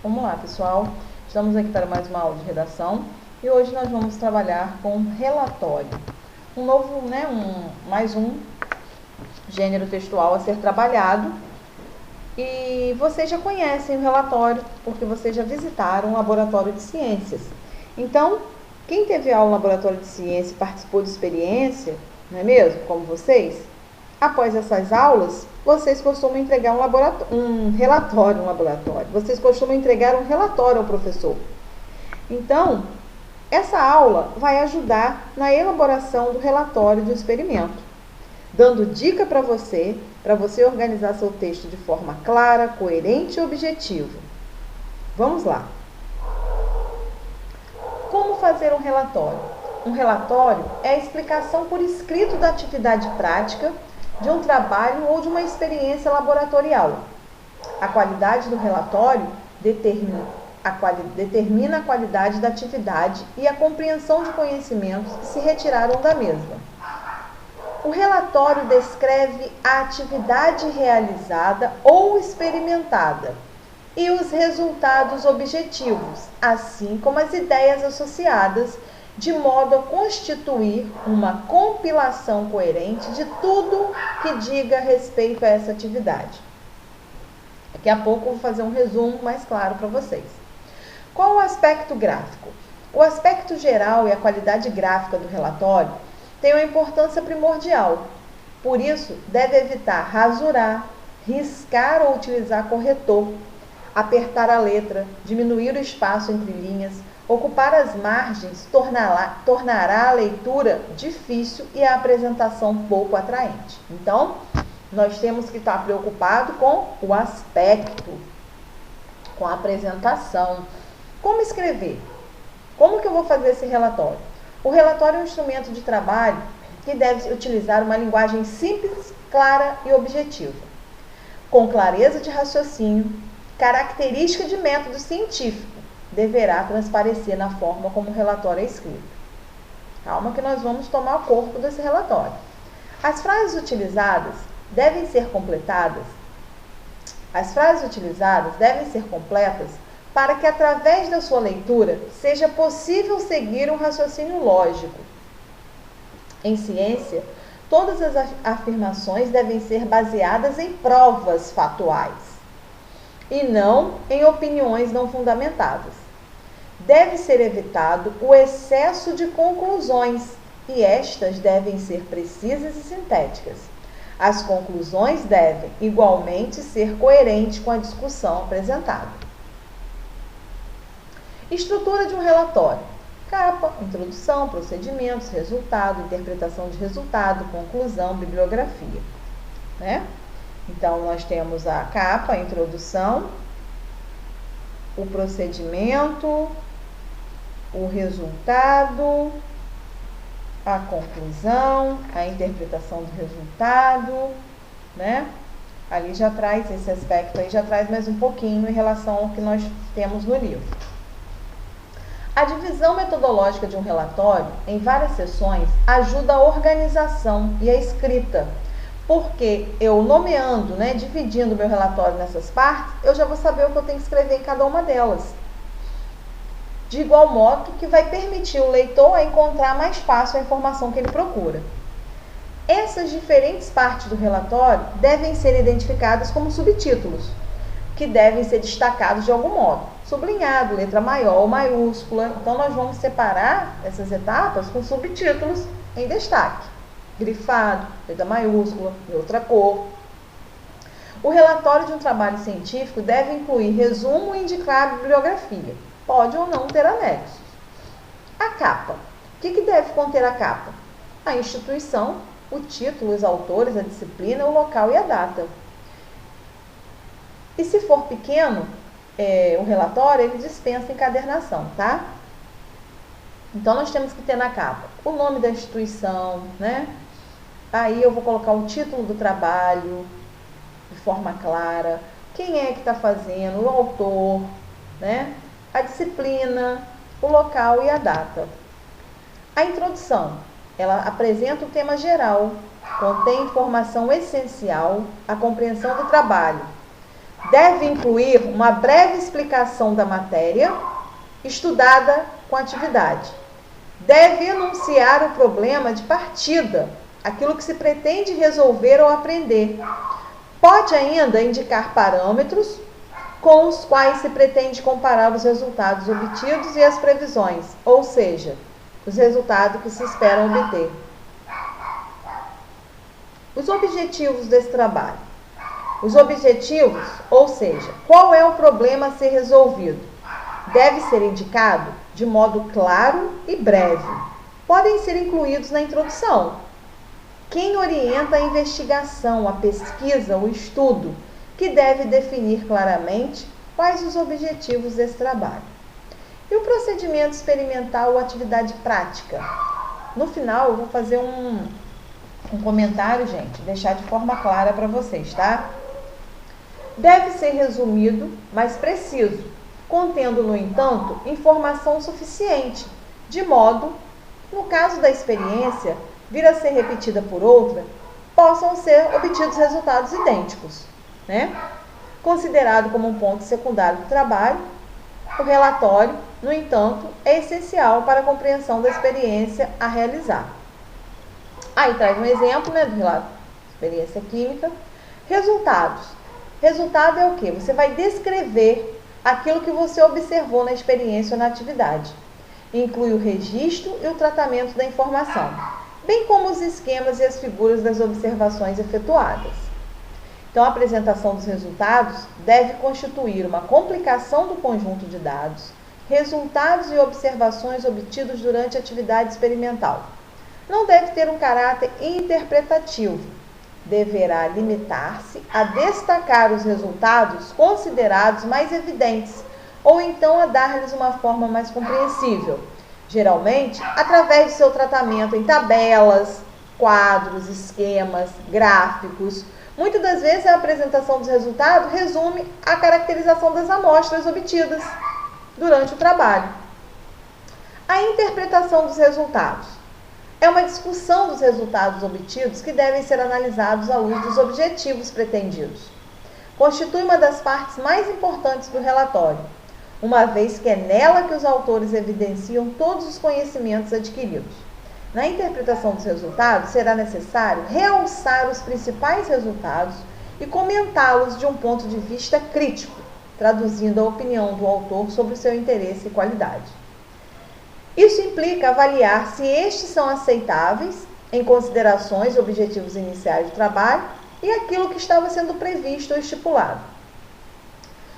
Vamos lá, pessoal. Estamos aqui para mais uma aula de redação e hoje nós vamos trabalhar com relatório. Mais um gênero textual a ser trabalhado. E vocês já conhecem o relatório, porque vocês já visitaram o laboratório de ciências. Então, quem teve aula no laboratório de ciências e participou de experiência, não é mesmo? Como vocês, após essas aulas, vocês costumam entregar um relatório. Vocês costumam entregar um relatório ao professor. Então, essa aula vai ajudar na elaboração do relatório do experimento, dando dica para você organizar seu texto de forma clara, coerente e objetiva. Vamos lá. Como fazer um relatório? Um relatório é a explicação por escrito da atividade prática, de um trabalho ou de uma experiência laboratorial. A qualidade do relatório determina a qualidade da atividade e a compreensão de conhecimentos que se retiraram da mesma. O relatório descreve a atividade realizada ou experimentada e os resultados objetivos, assim como as ideias associadas, de modo a constituir uma compilação coerente de tudo que diga respeito a essa atividade. Daqui a pouco eu vou fazer um resumo mais claro para vocês. Qual o aspecto gráfico? O aspecto geral e a qualidade gráfica do relatório tem uma importância primordial. Por isso, deve evitar rasurar, riscar ou utilizar corretor, apertar a letra, diminuir o espaço entre linhas, ocupar as margens tornará a leitura difícil e a apresentação pouco atraente. Então, nós temos que estar preocupados com o aspecto, com a apresentação. Como escrever? Como que eu vou fazer esse relatório? O relatório é um instrumento de trabalho que deve utilizar uma linguagem simples, clara e objetiva, com clareza de raciocínio, característica de método científico, deverá transparecer na forma como o relatório é escrito. Calma que nós vamos tomar o corpo desse relatório. As frases utilizadas devem ser completadas. As frases utilizadas devem ser completas para que, através da sua leitura, seja possível seguir um raciocínio lógico. Em ciência, todas as afirmações devem ser baseadas em provas fatuais e não em opiniões não fundamentadas. Deve ser evitado o excesso de conclusões e estas devem ser precisas e sintéticas. As conclusões devem, igualmente, ser coerentes com a discussão apresentada. Estrutura de um relatório: capa, introdução, procedimentos, resultado, interpretação de resultado, conclusão, bibliografia. Então, nós temos a capa, a introdução, o procedimento, o resultado, a conclusão, a interpretação do resultado, Ali já traz esse aspecto aí, já traz mais um pouquinho em relação ao que nós temos no livro. A divisão metodológica de um relatório em várias seções ajuda a organização e a escrita, porque eu nomeando, dividindo o meu relatório nessas partes, eu já vou saber o que eu tenho que escrever em cada uma delas. De igual modo que vai permitir o leitor a encontrar mais fácil a informação que ele procura. Essas diferentes partes do relatório devem ser identificadas como subtítulos, que devem ser destacados de algum modo, sublinhado, letra maior ou maiúscula. Então, nós vamos separar essas etapas com subtítulos em destaque, grifado, letra maiúscula, em outra cor. O relatório de um trabalho científico deve incluir resumo e indicar a bibliografia. Pode ou não ter anexos. A capa. O que deve conter a capa? A instituição, o título, os autores, a disciplina, o local e a data. E se for pequeno, o relatório, ele dispensa encadernação, tá? Então, nós temos que ter na capa o nome da instituição, Aí eu vou colocar o título do trabalho de forma clara, quem é que está fazendo, o autor, a disciplina, o local e a data. A introdução, ela apresenta o tema geral, contém informação essencial à compreensão do trabalho, Deve incluir uma breve explicação da matéria estudada com a atividade. Deve enunciar o problema de partida, aquilo que se pretende resolver ou aprender. Pode ainda indicar parâmetros com os quais se pretende comparar os resultados obtidos e as previsões, ou seja, os resultados que se esperam obter. Os objetivos desse trabalho. Os objetivos, ou seja, qual é o problema a ser resolvido, deve ser indicado de modo claro e breve. Podem ser incluídos na introdução. Quem orienta a investigação, a pesquisa, o estudo, que deve definir claramente quais os objetivos desse trabalho. E o procedimento experimental ou atividade prática? No final, eu vou fazer um comentário, gente, deixar de forma clara para vocês, tá? Deve ser resumido, mas preciso, contendo, no entanto, informação suficiente, de modo, no caso da experiência, vir a ser repetida por outra, possam ser obtidos resultados idênticos, né? Considerado como um ponto secundário do trabalho, o relatório, no entanto, é essencial para a compreensão da experiência a realizar. Aí traz um exemplo, né, do relato de experiência química. Resultados. Resultado é o quê? Você vai descrever aquilo que você observou na experiência ou na atividade. Inclui o registro e o tratamento da informação, bem como os esquemas e as figuras das observações efetuadas. Então, a apresentação dos resultados deve constituir uma compilação do conjunto de dados, resultados e observações obtidos durante a atividade experimental. Não deve ter um caráter interpretativo. Deverá limitar-se a destacar os resultados considerados mais evidentes, ou então a dar-lhes uma forma mais compreensível, geralmente através de seu tratamento em tabelas, quadros, esquemas, gráficos. Muitas das vezes a apresentação dos resultados resume a caracterização das amostras obtidas durante o trabalho. A interpretação dos resultados é uma discussão dos resultados obtidos que devem ser analisados à luz dos objetivos pretendidos. Constitui uma das partes mais importantes do relatório, uma vez que é nela que os autores evidenciam todos os conhecimentos adquiridos. Na interpretação dos resultados, será necessário realçar os principais resultados e comentá-los de um ponto de vista crítico, traduzindo a opinião do autor sobre o seu interesse e qualidade. Isso implica avaliar se estes são aceitáveis em considerações e objetivos iniciais do trabalho e aquilo que estava sendo previsto ou estipulado.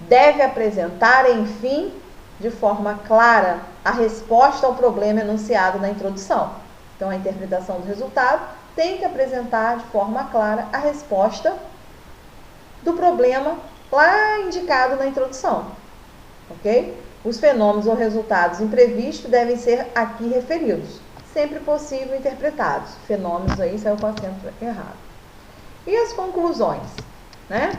Deve apresentar, enfim, de forma clara, a resposta ao problema enunciado na introdução. Então, a interpretação do resultado tem que apresentar de forma clara a resposta do problema lá indicado na introdução, ok? Os fenômenos ou resultados imprevistos devem ser aqui referidos, sempre possível interpretados. Fenômenos aí saiu com o acento errado. E as conclusões, né?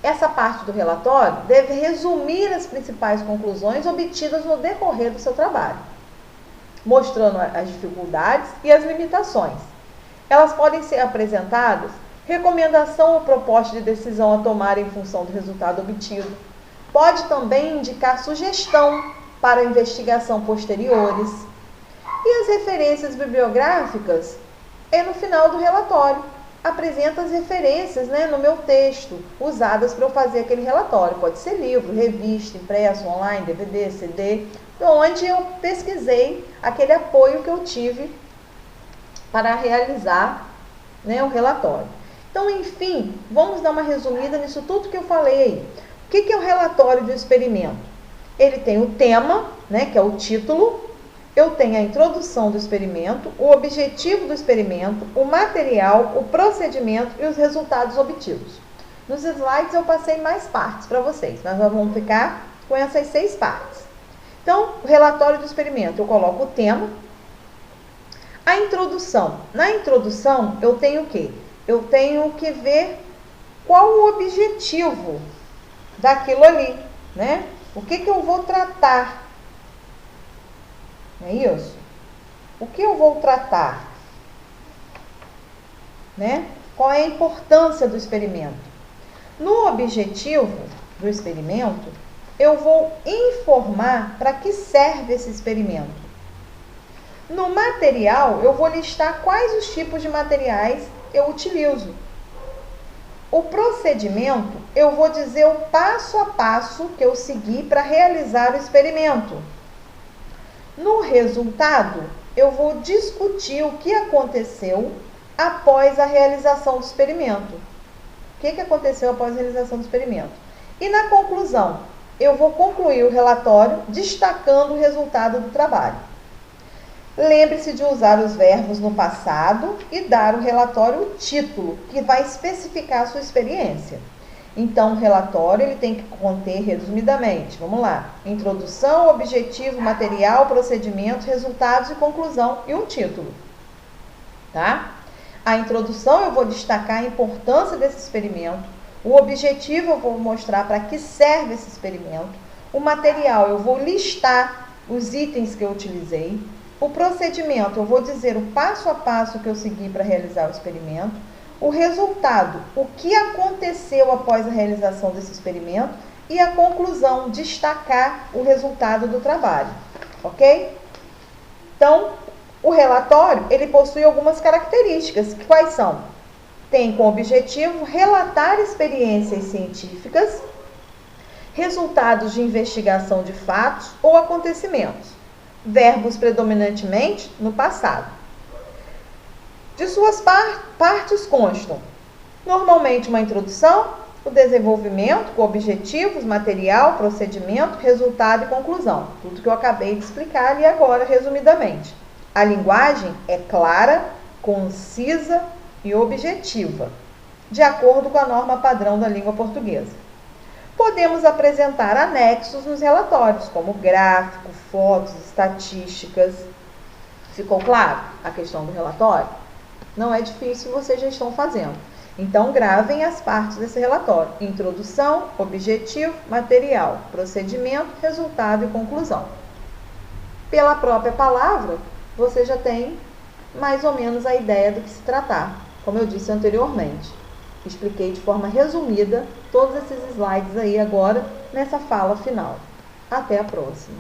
Essa parte do relatório deve resumir as principais conclusões obtidas no decorrer do seu trabalho, mostrando as dificuldades e as limitações. Elas podem ser apresentadas recomendação ou proposta de decisão a tomar em função do resultado obtido. Pode também indicar sugestão para investigação posteriores. E as referências bibliográficas é no final do relatório. Apresenta as referências, né, no meu texto, usadas para eu fazer aquele relatório. Pode ser livro, revista, impresso, online, DVD, CD, onde eu pesquisei aquele apoio que eu tive para realizar, né, o relatório. Então, enfim, vamos dar uma resumida nisso tudo que eu falei aí. O que é o relatório de experimento? Ele tem o tema, né, que é o título, eu tenho a introdução do experimento, o objetivo do experimento, o material, o procedimento e os resultados obtidos. Nos slides eu passei mais partes para vocês, mas nós vamos ficar com essas 6 partes. Então, o relatório do experimento, eu coloco o tema, a introdução. Na introdução, eu tenho o quê? Eu tenho que ver qual o objetivo daquilo ali, né? O que eu vou tratar? É isso? O que eu vou tratar? Né? Qual é a importância do experimento? No objetivo do experimento, eu vou informar para que serve esse experimento. No material, eu vou listar quais os tipos de materiais eu utilizo. O procedimento, eu vou dizer o passo a passo que eu segui para realizar o experimento. No resultado, eu vou discutir o que aconteceu após a realização do experimento. O que aconteceu após a realização do experimento? E na conclusão, eu vou concluir o relatório destacando o resultado do trabalho. Lembre-se de usar os verbos no passado e dar ao relatório o título, que vai especificar a sua experiência. Então, o relatório ele tem que conter, resumidamente, vamos lá, introdução, objetivo, material, procedimento, resultados e conclusão e um título. Tá? A introdução eu vou destacar a importância desse experimento, o objetivo eu vou mostrar para que serve esse experimento, o material eu vou listar os itens que eu utilizei, o procedimento eu vou dizer o passo a passo que eu segui para realizar o experimento, o resultado, o que aconteceu após a realização desse experimento e a conclusão, destacar o resultado do trabalho, ok? Então, o relatório, ele possui algumas características, que quais são? Tem como objetivo relatar experiências científicas, resultados de investigação de fatos ou acontecimentos, verbos predominantemente no passado. De suas partes constam, normalmente, uma introdução, o desenvolvimento com objetivos, material, procedimento, resultado e conclusão. Tudo que eu acabei de explicar ali agora, resumidamente. A linguagem é clara, concisa e objetiva, de acordo com a norma padrão da língua portuguesa. Podemos apresentar anexos nos relatórios, como gráfico, fotos, estatísticas. Ficou claro a questão do relatório? Não é difícil, vocês já estão fazendo. Então, gravem as partes desse relatório. Introdução, objetivo, material, procedimento, resultado e conclusão. Pela própria palavra, você já tem mais ou menos a ideia do que se tratar, como eu disse anteriormente. Expliquei de forma resumida todos esses slides aí agora nessa fala final. Até a próxima!